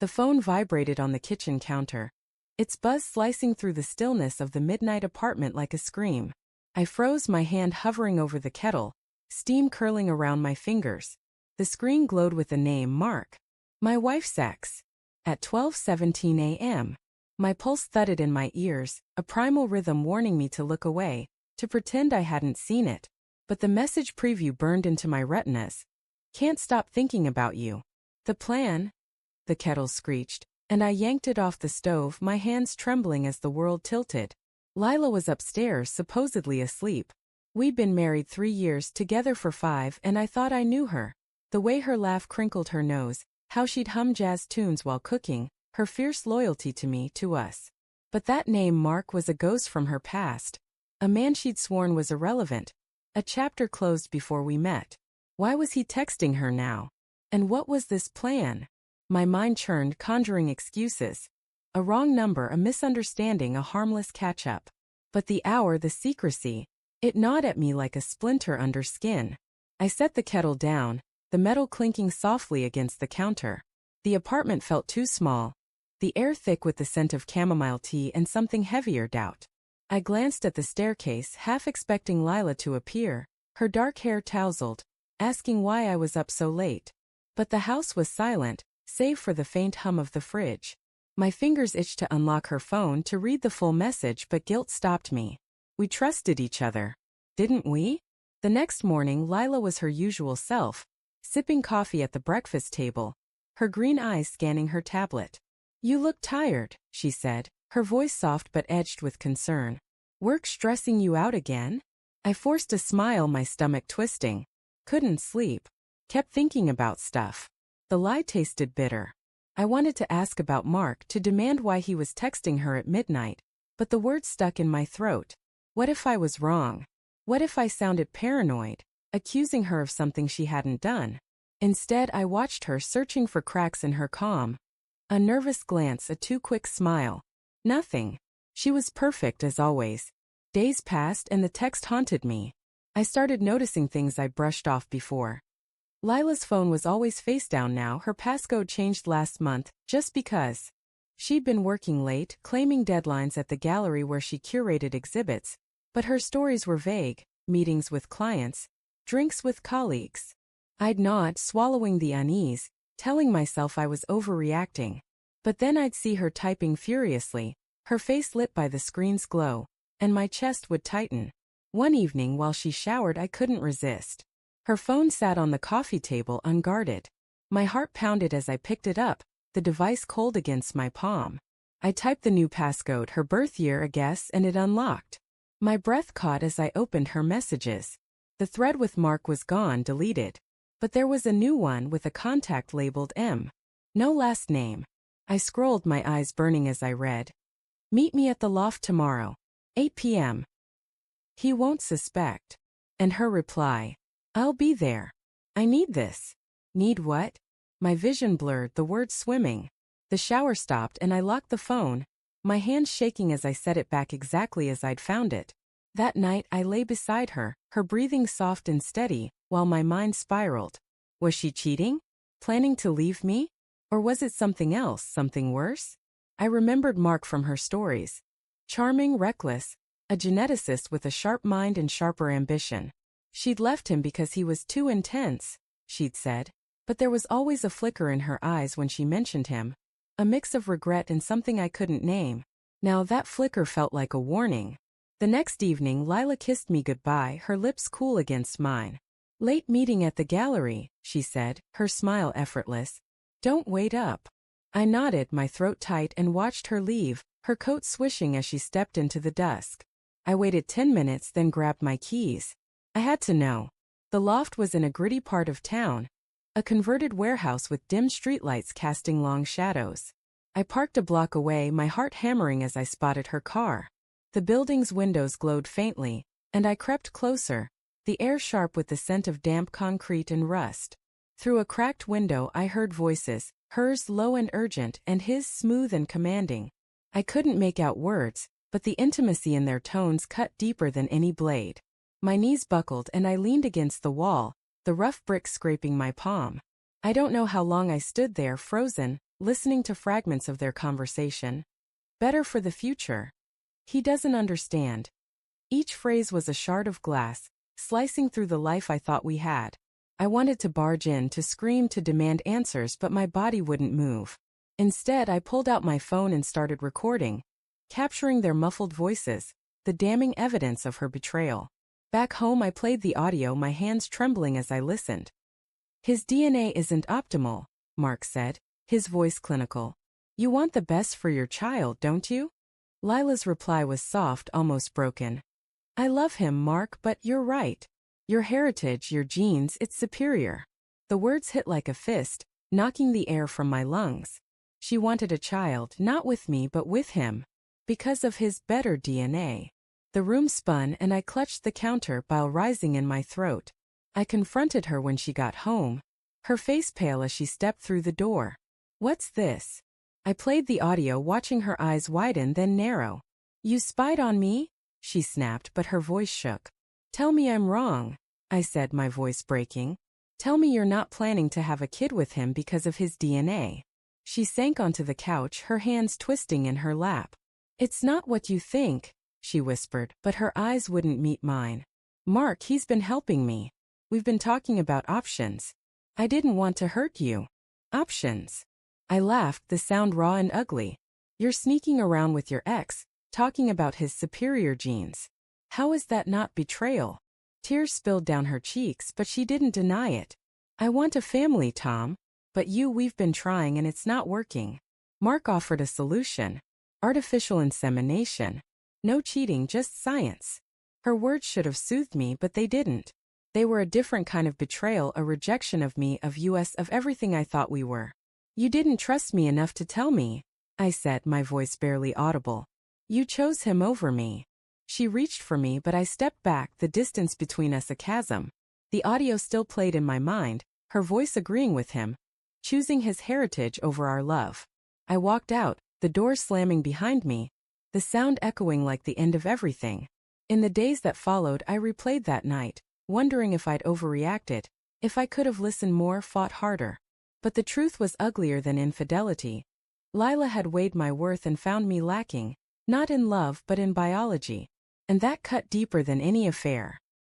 The phone vibrated on the kitchen counter, its buzz slicing through the stillness of the midnight apartment like a scream. I froze, my hand hovering over the kettle, steam curling around my fingers. The screen glowed with the name Mark. My wife's ex. At 12:17 a.m. My pulse thudded in my ears, a primal rhythm warning me to look away, to pretend I hadn't seen it. But the message preview burned into my retinas. Can't stop thinking about you. The plan? The kettle screeched, and I yanked it off the stove, my hands trembling as the world tilted. Lila was upstairs, supposedly asleep. We'd been married 3 years, together for 5, and I thought I knew her. The way her laugh crinkled her nose, how she'd hum jazz tunes while cooking, her fierce loyalty to me, to us. But that name Mark was a ghost from her past. A man she'd sworn was irrelevant. A chapter closed before we met. Why was he texting her now? And what was this plan? My mind churned, conjuring excuses. A wrong number, a misunderstanding, a harmless catch-up. But the hour, the secrecy, it gnawed at me like a splinter under skin. I set the kettle down, the metal clinking softly against the counter. The apartment felt too small, the air thick with the scent of chamomile tea and something heavier, doubt. I glanced at the staircase, half expecting Lila to appear, her dark hair tousled, asking why I was up so late. But the house was silent, save for the faint hum of the fridge. My fingers itched to unlock her phone to read the full message, but guilt stopped me. We trusted each other, didn't we? The next morning, Lila was her usual self, sipping coffee at the breakfast table, her green eyes scanning her tablet. "You look tired," she said, her voice soft but edged with concern. "Work stressing you out again?" I forced a smile, my stomach twisting. Couldn't sleep. Kept thinking about stuff. The lie tasted bitter. I wanted to ask about Mark, to demand why he was texting her at midnight, but the words stuck in my throat. What if I was wrong? What if I sounded paranoid, accusing her of something she hadn't done? Instead, I watched her, searching for cracks in her calm. A nervous glance, a too quick smile. Nothing. She was perfect as always. Days passed and the text haunted me. I started noticing things I'd brushed off before. Lila's phone was always face down now, her passcode changed last month, just because. She'd been working late, claiming deadlines at the gallery where she curated exhibits, but her stories were vague: meetings with clients, drinks with colleagues. I'd nod, swallowing the unease, telling myself I was overreacting. But then I'd see her typing furiously, her face lit by the screen's glow, and my chest would tighten. One evening while she showered, I couldn't resist. Her phone sat on the coffee table unguarded. My heart pounded as I picked it up, the device cold against my palm. I typed the new passcode, her birth year, a guess, and it unlocked. My breath caught as I opened her messages. The thread with Mark was gone, deleted. But there was a new one with a contact labeled M. No last name. I scrolled, my eyes burning as I read. "Meet me at the loft tomorrow, 8 p.m. He won't suspect." And her reply, "I'll be there. I need this." Need what? My vision blurred, the words swimming. The shower stopped and I locked the phone, my hands shaking as I set it back exactly as I'd found it. That night I lay beside her, her breathing soft and steady, while my mind spiraled. Was she cheating? Planning to leave me? Or was it something else, something worse? I remembered Mark from her stories. Charming, reckless, a geneticist with a sharp mind and sharper ambition. She'd left him because he was too intense, she'd said, but there was always a flicker in her eyes when she mentioned him. A mix of regret and something I couldn't name. Now that flicker felt like a warning. The next evening Lila kissed me goodbye, her lips cool against mine. "Late meeting at the gallery," she said, her smile effortless. "Don't wait up." I nodded, my throat tight, and watched her leave, her coat swishing as she stepped into the dusk. I waited 10 minutes, then grabbed my keys. I had to know. The loft was in a gritty part of town, a converted warehouse with dim streetlights casting long shadows. I parked a block away, my heart hammering as I spotted her car. The building's windows glowed faintly, and I crept closer, the air sharp with the scent of damp concrete and rust. Through a cracked window I heard voices, hers low and urgent, and his smooth and commanding. I couldn't make out words, but the intimacy in their tones cut deeper than any blade. My knees buckled and I leaned against the wall, the rough brick scraping my palm. I don't know how long I stood there, frozen, listening to fragments of their conversation. Better for the future. He doesn't understand. Each phrase was a shard of glass, slicing through the life I thought we had. I wanted to barge in, to scream, to demand answers, but my body wouldn't move. Instead, I pulled out my phone and started recording, capturing their muffled voices, the damning evidence of her betrayal. Back home, I played the audio, my hands trembling as I listened. His DNA isn't optimal, Mark said, his voice clinical. You want the best for your child, don't you? Lila's reply was soft, almost broken. I love him, Mark, but you're right. Your heritage, your genes, it's superior. The words hit like a fist, knocking the air from my lungs. She wanted a child, not with me but with him. Because of his better DNA. The room spun and I clutched the counter, bile rising in my throat. I confronted her when she got home, her face pale as she stepped through the door. What's this? I played the audio, watching her eyes widen then narrow. You spied on me? She snapped, but her voice shook. Tell me I'm wrong, I said, my voice breaking. Tell me you're not planning to have a kid with him because of his DNA. She sank onto the couch, her hands twisting in her lap. It's not what you think, she whispered, but her eyes wouldn't meet mine. Mark, he's been helping me. We've been talking about options. I didn't want to hurt you. Options. I laughed, the sound raw and ugly. You're sneaking around with your ex, talking about his superior genes. How is that not betrayal? Tears spilled down her cheeks, but she didn't deny it. I want a family, Tom. But we've been trying and it's not working. Mark offered a solution. Artificial insemination. No cheating, just science. Her words should have soothed me, but they didn't. They were a different kind of betrayal, a rejection of me, of us, of everything I thought we were. You didn't trust me enough to tell me, I said, my voice barely audible. You chose him over me. She reached for me, but I stepped back, the distance between us a chasm. The audio still played in my mind, her voice agreeing with him, choosing his heritage over our love. I walked out, the door slamming behind me, the sound echoing like the end of everything. In the days that followed, I replayed that night, wondering if I'd overreacted, if I could have listened more, fought harder. But the truth was uglier than infidelity. Lila had weighed my worth and found me lacking, not in love but in biology. And that cut deeper than any affair.